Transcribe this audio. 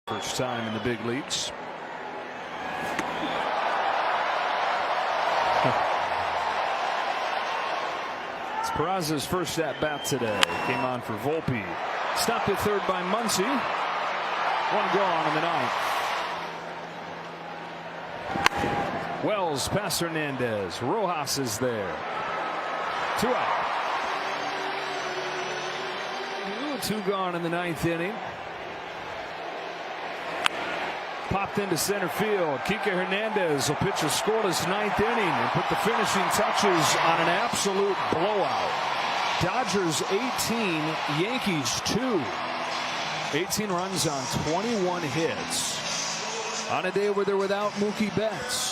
First time in the big leagues. It's Peraza's first at bat today. Came on for Volpe. Stopped at third by Muncy. One gone in the ninth. Wells past Hernandez. Rojas is there. 2 out. 2 gone in the ninth inning. Popped into center field. Kike Hernandez will pitch a scoreless ninth inning and put the finishing touches on an absolute blowout. Dodgers 18, Yankees 2. 18 runs on 21 hits on a day where they're without Mookie Betts.